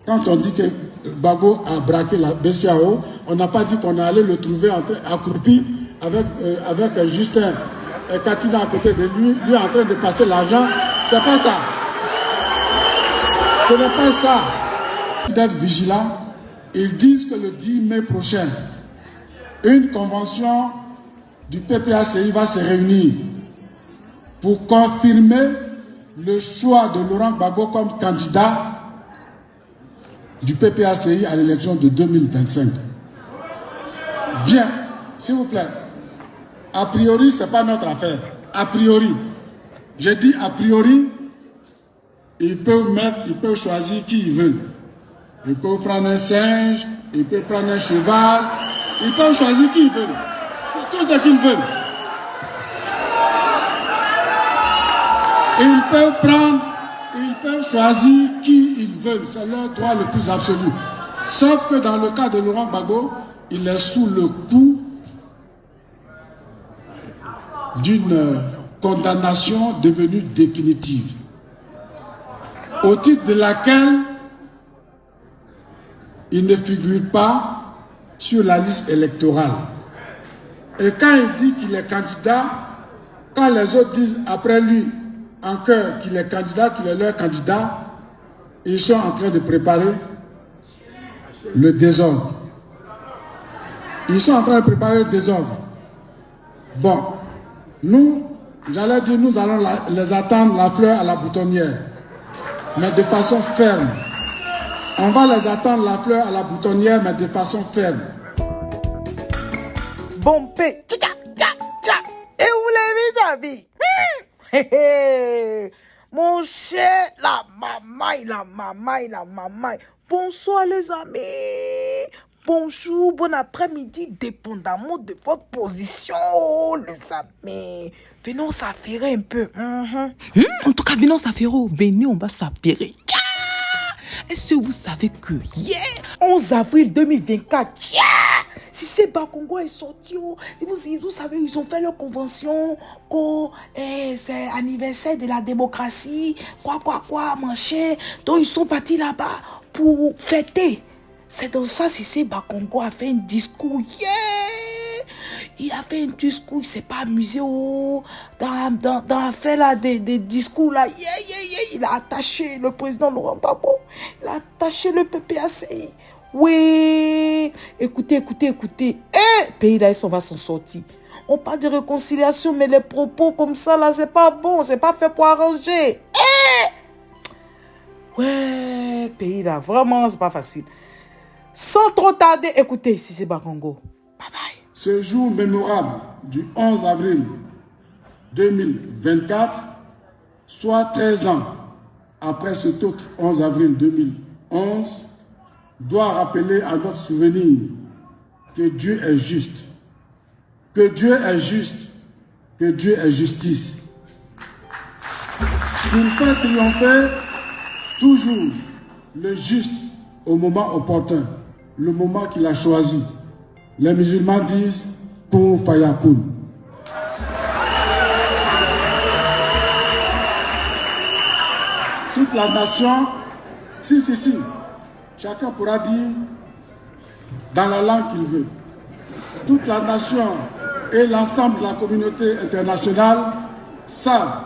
Quand on dit que Gbagbo a braqué la BCEAO, on n'a pas dit qu'on allait le trouver accroupi avec Justin et Katina à côté de lui, lui en train de passer l'argent. C'est pas ça. Ce n'est pas ça. D'être vigilant, ils disent que le 10 mai prochain, une convention du PPACI va se réunir pour confirmer le choix de Laurent Gbagbo comme candidat du PPACI à l'élection de 2025. Bien, s'il vous plaît. A priori, ce n'est pas notre affaire. A priori. J'ai dit a priori, ils peuvent choisir qui ils veulent. Ils peuvent prendre un singe, ils peuvent prendre un cheval, ils peuvent choisir qui ils veulent. C'est tout ce qu'ils veulent. Ils peuvent choisir qui ils veulent. C'est leur droit le plus absolu. Sauf que dans le cas de Laurent Gbagbo, il est sous le coup d'une condamnation devenue définitive, au titre de laquelle il ne figure pas sur la liste électorale. Et quand il dit qu'il est candidat, quand les autres disent après lui en cœur qu'il est candidat, qu'il est leur candidat, ils sont en train de préparer le désordre. Ils sont en train de préparer le désordre. Bon, nous, j'allais dire, nous allons les attendre la fleur à la boutonnière, mais de façon ferme. On va les attendre la fleur à la boutonnière, mais de façon ferme. Bon paix, tcha tcha tcha. Et vous l'avez vu, mon cher, la maman. Bonsoir les amis. Bonjour, bon après-midi, dépendamment de votre position, les amis. Venons s'affairer un peu. En tout cas, venons s'affairer. Venez, on va s'affairer. Est-ce que vous savez que hier, 11 avril 2024, Cissé Bakongo est sorti. Vous savez, ils ont fait leur convention. C'est anniversaire de la démocratie. Quoi, manché. Donc, ils sont partis là-bas pour fêter. C'est dans ça Cissé Bakongo a fait un discours. Il a fait un discours, il s'est pas amusé dans l'affaire là des discours là. Il a attaché le président Laurent Gbagbo. Il a attaché le PPACI. Oui, écoutez. Pays là, on va s'en sortir. On parle de réconciliation, mais les propos comme ça là, c'est pas bon, c'est pas fait pour arranger. Ouais, pays là, vraiment, c'est pas facile. Sans trop tarder, écoutez, Cissé Bakongo. Bye bye. Ce jour mémorable du 11 avril 2024, soit 13 ans après cet autre 11 avril 2011, doit rappeler à notre souvenir que Dieu est juste, que Dieu est juste, que Dieu est justice. Qu'il fait triompher toujours le juste au moment opportun, le moment qu'il a choisi. Les musulmans disent Kun Fayakun. Toute la nation, si, chacun pourra dire dans la langue qu'il veut. Toute la nation et l'ensemble de la communauté internationale savent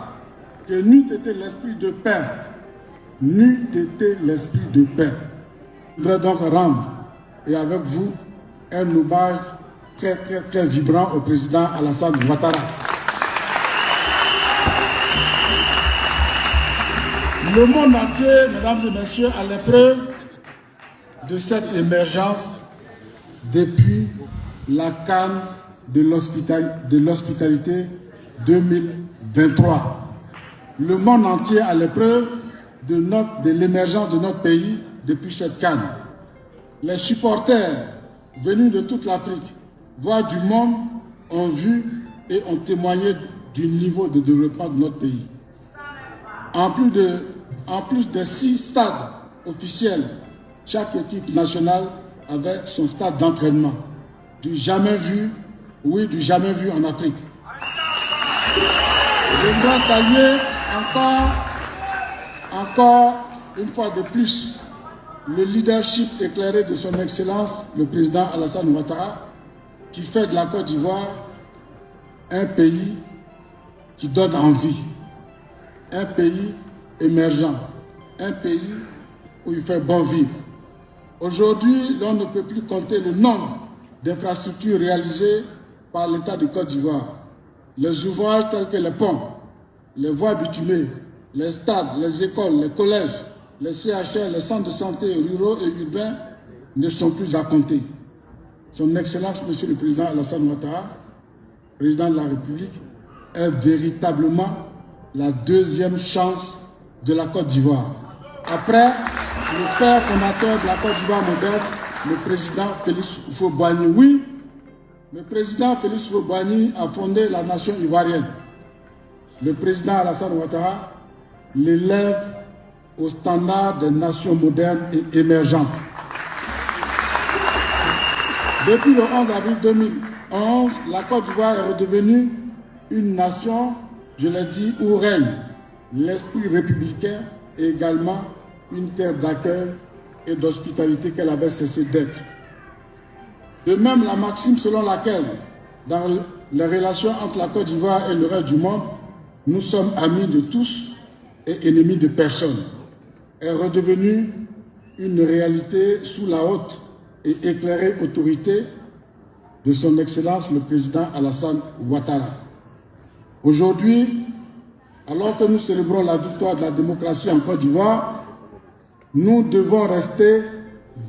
que n'eût été l'esprit de paix, n'eût été l'esprit de paix. Je voudrais donc rendre, et avec vous, un hommage très vibrant au président Alassane Ouattara. Le monde entier, mesdames et messieurs, à l'épreuve de cette émergence depuis la CAN de l'hospitalité 2023. Le monde entier à l'épreuve de l'émergence de notre pays depuis cette CAN. Les supporters venus de toute l'Afrique, voire du monde, ont vu et ont témoigné du niveau de développement de notre pays. En plus de 6 stades officiels, chaque équipe nationale avait son stade d'entraînement. Du jamais vu en Afrique. Je dois saluer encore une fois de plus le leadership éclairé de son Excellence, le président Alassane Ouattara, qui fait de la Côte d'Ivoire un pays qui donne envie, un pays émergent, un pays où il fait bon vivre. Aujourd'hui, l'on ne peut plus compter le nombre d'infrastructures réalisées par l'État de Côte d'Ivoire. Les ouvrages tels que les ponts, les voies bitumées, les stades, les écoles, les collèges, les CHR, les centres de santé ruraux et urbains ne sont plus à compter. Son Excellence, Monsieur le Président Alassane Ouattara, Président de la République, est véritablement la deuxième chance de la Côte d'Ivoire. Après le père fondateur de la Côte d'Ivoire moderne, le président Félix Houphouët-Boigny. Oui, le président Félix Houphouët-Boigny a fondé la nation ivoirienne. Le président Alassane Ouattara l'élève au standard des nations modernes et émergentes. Depuis le 11 avril 2011, la Côte d'Ivoire est redevenue une nation, je l'ai dit, où règne l'esprit républicain et également une terre d'accueil et d'hospitalité qu'elle avait cessé d'être. De même, la maxime selon laquelle, dans les relations entre la Côte d'Ivoire et le reste du monde, nous sommes amis de tous et ennemis de personne, est redevenue une réalité sous la haute et éclairée autorité de son Excellence le Président Alassane Ouattara. Aujourd'hui, alors que nous célébrons la victoire de la démocratie en Côte d'Ivoire, nous devons rester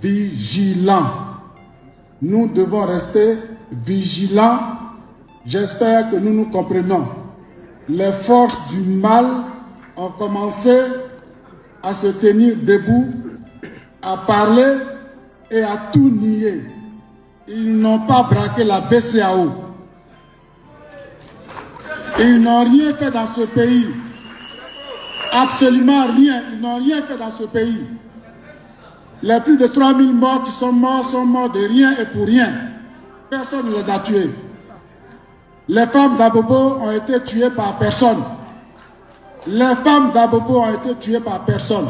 vigilants. Nous devons rester vigilants. J'espère que nous nous comprenons. Les forces du mal ont commencé à se tenir debout, à parler et à tout nier. Ils n'ont pas braqué la BCEAO. Ils n'ont rien fait dans ce pays. Absolument rien. Ils n'ont rien fait dans ce pays. Les plus de 3000 morts qui sont morts de rien et pour rien. Personne ne les a tués. Les femmes d'Abobo ont été tuées par personne. Les femmes d'Abobo ont été tuées par personne.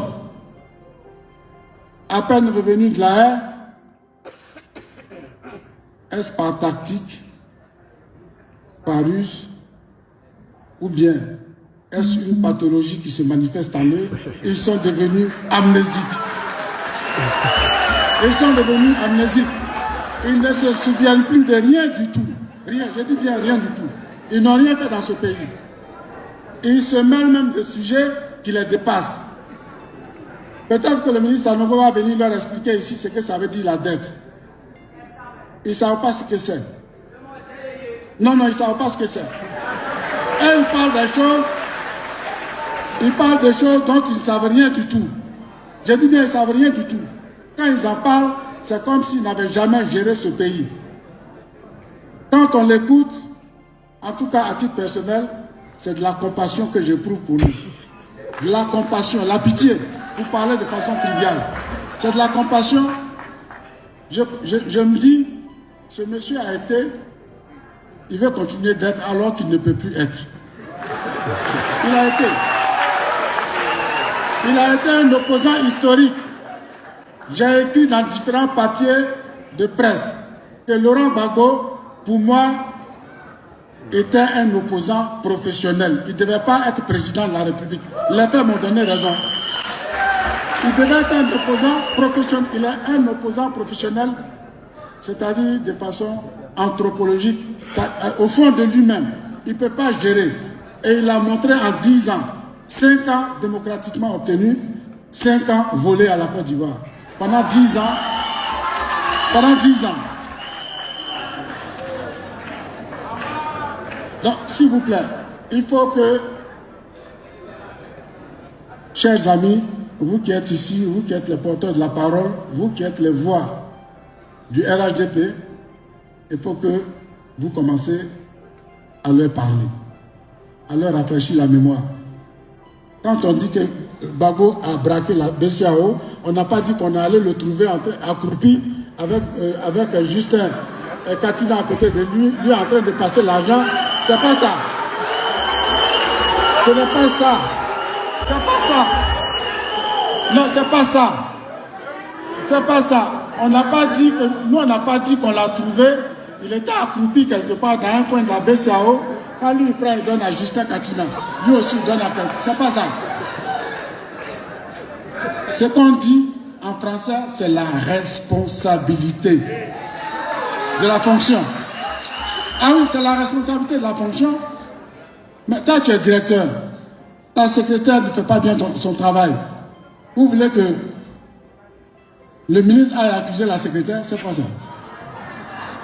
À peine revenus de la haie, est-ce par tactique, par ruse, ou bien est-ce une pathologie qui se manifeste en eux? Ils sont devenus amnésiques. Ils sont devenus amnésiques. Ils ne se souviennent plus de rien du tout. Rien, je dis bien rien du tout. Ils n'ont rien fait dans ce pays. Et ils se mêlent même de sujets qui les dépassent. Peut-être que le ministre Sanogo va venir leur expliquer ici ce que ça veut dire la dette. Ils ne savent pas ce que c'est. Non, ils ne savent pas ce que c'est. Et ils parlent des choses dont ils ne savent rien du tout. Je dis bien, ils ne savent rien du tout. Quand ils en parlent, c'est comme s'ils n'avaient jamais géré ce pays. Quand on l'écoute, en tout cas à titre personnel, c'est de la compassion que j'éprouve pour lui. De la compassion, la pitié, pour parler de façon triviale. C'est de la compassion. Je me dis, ce monsieur a été, il veut continuer d'être alors qu'il ne peut plus être. Il a été un opposant historique. J'ai écrit dans différents papiers de presse que Laurent Gbagbo, pour moi, était un opposant professionnel. Il ne devait pas être président de la République. Les faits m'ont donné raison. Il devait être un opposant professionnel. Il est un opposant professionnel, c'est-à-dire de façon anthropologique, au fond de lui-même. Il ne peut pas gérer. Et il a montré en 10 ans, 5 ans démocratiquement obtenus, 5 ans volés à la Côte d'Ivoire. Pendant 10 ans, Donc, s'il vous plaît, il faut que, chers amis, vous qui êtes ici, vous qui êtes les porteurs de la parole, vous qui êtes les voix du RHDP, il faut que vous commencez à leur parler, à leur rafraîchir la mémoire. Quand on dit que Gbagbo a braqué la BCEAO, on n'a pas dit qu'on allait le trouver accroupi avec Justin et Katina à côté de lui, lui en train de passer l'argent. C'est pas ça. Ce n'est pas ça. C'est pas ça. Non, c'est pas ça. C'est pas ça. On n'a pas dit que, nous on n'a pas dit qu'on l'a trouvé. Il était accroupi quelque part dans un coin de la BCAO. Quand lui il prend, il donne à Justin Katina. Lui aussi il donne à quelqu'un. C'est pas ça. Ce qu'on dit en français, c'est la responsabilité de la fonction. Ah oui, c'est la responsabilité de la fonction. Mais toi, tu es directeur. Ta secrétaire ne fait pas bien son travail. Vous voulez que le ministre aille accuser la secrétaire? C'est pas ça.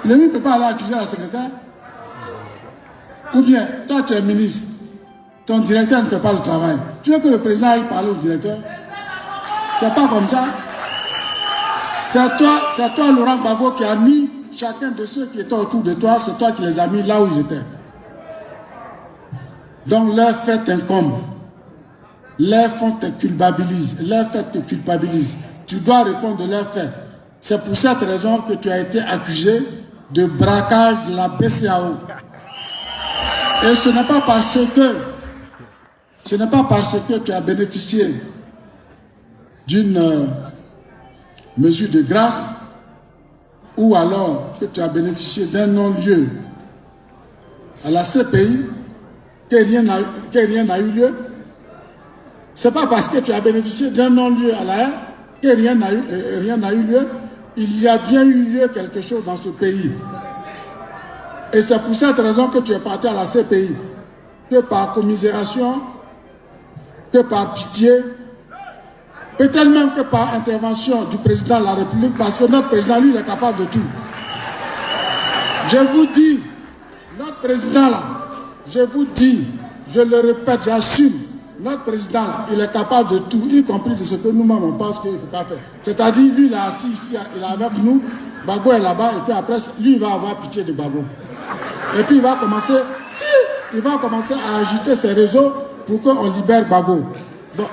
Le ministre ne peut pas aller accuser la secrétaire. Ou bien, toi, tu es ministre. Ton directeur ne fait pas le travail. Tu veux que le président aille parler au directeur? C'est pas comme ça. C'est toi, Laurent Gbagbo, qui a mis chacun de ceux qui étaient autour de toi, c'est toi qui les as mis là où ils étaient. Donc leur fait incombe. Leurs faits te culpabilisent. Leurs faits te culpabilisent. Tu dois répondre de leurs faits. C'est pour cette raison que tu as été accusé de braquage de la BCAO. Et ce n'est pas parce que tu as bénéficié d'une mesure de grâce ou alors que tu as bénéficié d'un non-lieu à la CPI que rien n'a eu lieu. Ce n'est pas parce que tu as bénéficié d'un non-lieu à la haine que rien n'a eu lieu. Il y a bien eu lieu quelque chose dans ce pays. Et c'est pour cette raison que tu es parti à la CPI. Que par commisération, que par pitié, peut-être même que par intervention du président de la République, parce que notre président, lui, il est capable de tout. Je vous dis, notre président là, je vous dis, je le répète, j'assume, notre président là, il est capable de tout, y compris de ce que nous-mêmes on pense qu'il ne peut pas faire. C'est-à-dire, lui, il est assis ici, il est avec nous, Gbagbo est là-bas, et puis après, lui, il va avoir pitié de Gbagbo. Et puis, il va commencer à agiter ses réseaux pour qu'on libère Gbagbo. Donc,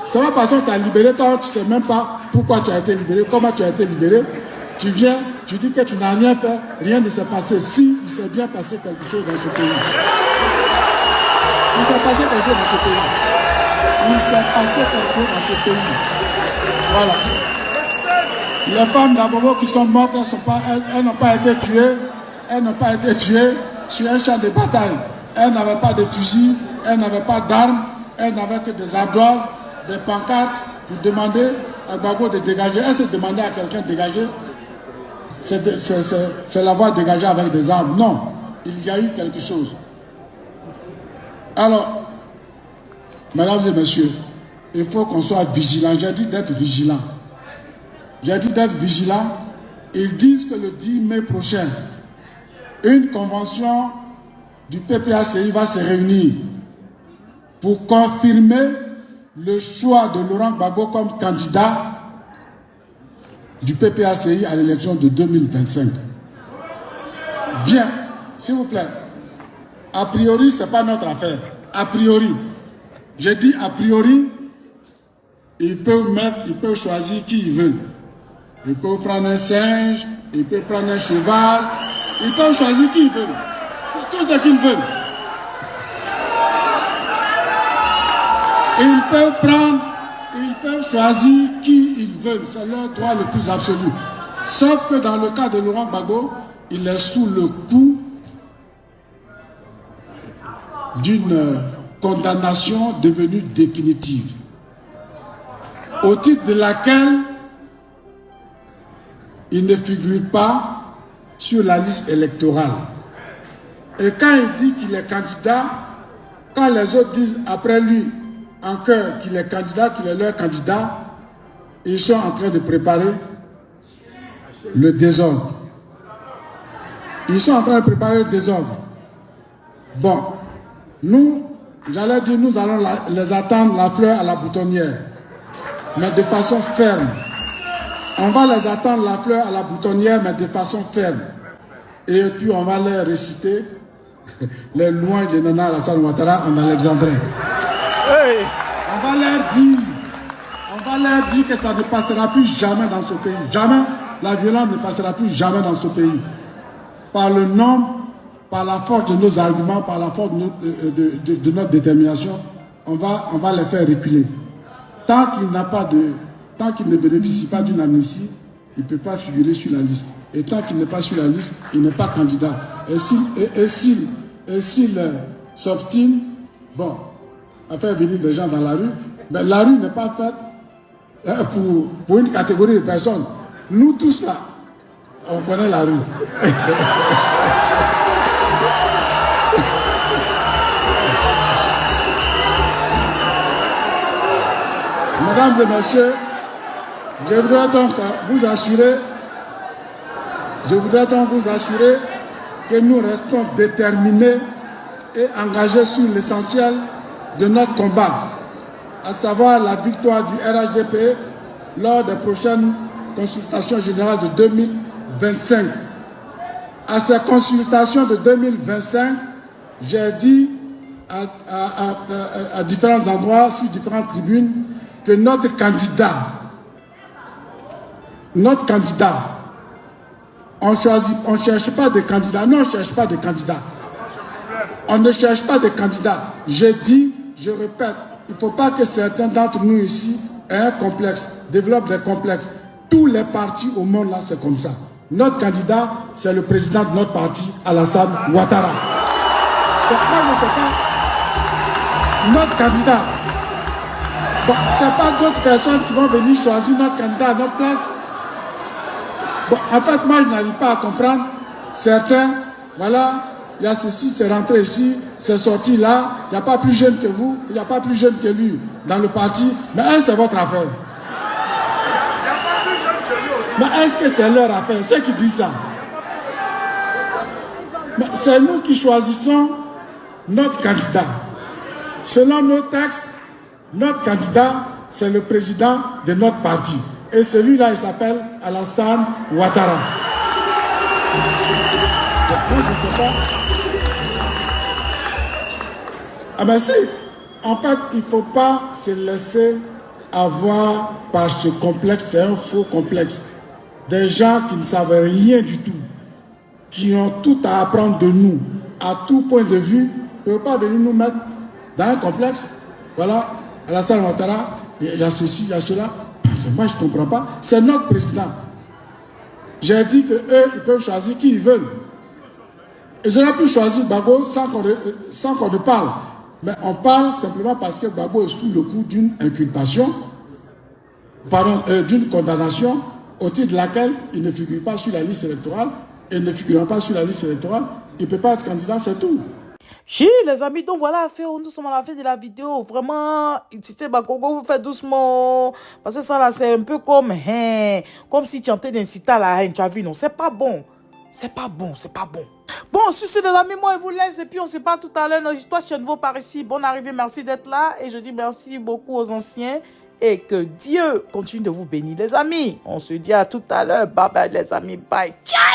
ça va parce qu'on t'a libéré, toi, tu ne sais même pas pourquoi tu as été libéré, comment tu as été libéré. Tu viens, tu dis que tu n'as rien fait, rien ne s'est passé. Si, il s'est bien passé quelque chose dans ce pays. Il s'est passé quelque chose dans ce pays. Il s'est passé quelque chose dans ce pays. Voilà. Les femmes d'Abobo qui sont mortes, elles n'ont pas été tuées. Elles n'ont pas été tuées sur un champ de bataille. Elles n'avaient pas de fusil, elles n'avaient pas d'armes, elles n'avaient que des ardoises, des pancartes pour demander à Gbagbo de dégager. Elle se demandait à quelqu'un de dégager. C'est l'avoir dégagé avec des armes. Non, il y a eu quelque chose. Alors, mesdames et messieurs, il faut qu'on soit vigilant. J'ai dit d'être vigilant. J'ai dit d'être vigilant. Ils disent que le 10 mai prochain, une convention du PPACI va se réunir pour confirmer le choix de Laurent Gbagbo comme candidat du PPACI à l'élection de 2025. Bien, s'il vous plaît. A priori, ce n'est pas notre affaire. A priori. J'ai dit a priori, ils peuvent choisir qui ils veulent. Ils peuvent prendre un singe, ils peuvent prendre un cheval, ils peuvent choisir qui ils veulent. C'est tout ce qu'ils veulent. Ils peuvent choisir qui ils veulent. C'est leur droit le plus absolu. Sauf que dans le cas de Laurent Gbagbo, il est sous le coup d'une condamnation devenue définitive, au titre de laquelle il ne figure pas sur la liste électorale. Et quand il dit qu'il est candidat, quand les autres disent après lui en cœur qu'il est candidat, qu'il est leur candidat, ils sont en train de préparer le désordre. Ils sont en train de préparer le désordre. Bon, nous, j'allais dire, nous allons les attendre la fleur à la boutonnière, mais de façon ferme. On va les attendre la fleur à la boutonnière, mais de façon ferme. Et puis on va leur réciter les louanges de Nana Alassane Ouattara en Alexandrie. Hey. On va leur dire que ça ne passera plus jamais dans ce pays. Jamais. La violence ne passera plus jamais dans ce pays. Par le nombre, par la force de nos arguments, par la force de notre détermination, on va les faire reculer. Tant qu'il n'y a pas tant qu'il ne bénéficie pas d'une amnistie, il ne peut pas figurer sur la liste. Et tant qu'il n'est pas sur la liste, il n'est pas candidat. Et s'il s'obstine, bon, à faire venir des gens dans la rue, mais la rue n'est pas faite pour une catégorie de personnes. Nous tous là, on connaît la rue. Mesdames et messieurs, je voudrais donc vous assurer que nous restons déterminés et engagés sur l'essentiel de notre combat, à savoir la victoire du RHDP lors des prochaines consultations générales de 2025. À ces consultations de 2025, j'ai dit à différents endroits, sur différentes tribunes, que notre candidat, on ne cherche pas de candidats. Non, on ne cherche pas de candidats. On ne cherche pas de candidats. Je dis, je répète, il ne faut pas que certains d'entre nous ici aient un complexe, développent des complexes. Tous les partis au monde, là, c'est comme ça. Notre candidat, c'est le président de notre parti, Alassane Ouattara. Donc, moi, je ne sais pas. Notre candidat. Bon, ce n'est pas d'autres personnes qui vont venir choisir notre candidat à notre place. Bon, en fait, moi, je n'arrive pas à comprendre. Certains, voilà, il y a ceci, c'est rentré ici, c'est sorti là, il n'y a pas plus jeune que vous, il n'y a pas plus jeune que lui dans le parti, mais c'est votre affaire. Mais est-ce que c'est leur affaire, ceux qui disent ça? Mais c'est nous qui choisissons notre candidat. Selon nos textes, notre candidat, c'est le président de notre parti. Et celui-là, il s'appelle Alassane Ouattara. Moi, je ne sais pas. Ah ben si, en fait, il ne faut pas se laisser avoir par ce complexe, c'est un faux complexe. Des gens qui ne savent rien du tout, qui ont tout à apprendre de nous, à tout point de vue, ne peuvent pas venir nous mettre dans un complexe. Voilà, Alassane Ouattara, il y a ceci, il y a cela. Moi, je ne comprends pas. C'est notre président. J'ai dit qu'eux, ils peuvent choisir qui ils veulent. Ils auraient pu choisir Gbagbo sans qu'on ne parle. Mais on parle simplement parce que Gbagbo est sous le coup d'une inculpation, d'une condamnation, au titre de laquelle il ne figure pas sur la liste électorale. Et ne figurant pas sur la liste électorale, il ne peut pas être candidat, c'est tout. Chi, les amis, donc voilà, nous sommes à la fin de la vidéo. Vraiment, c'était Bakongo, vous faites doucement. Parce que ça là, c'est un peu comme si tu étais d'inciter à la haine. Tu as vu, non? C'est pas bon. C'est pas bon, c'est pas bon. Bon, si c'est les amis, moi, je vous laisse. Et puis, on se parle tout à l'heure. Nos histoires chez nouveau par ici. Bonne arrivée, merci d'être là. Et je dis merci beaucoup aux anciens. Et que Dieu continue de vous bénir, les amis. On se dit à tout à l'heure. Bye bye, les amis. Bye. Ciao.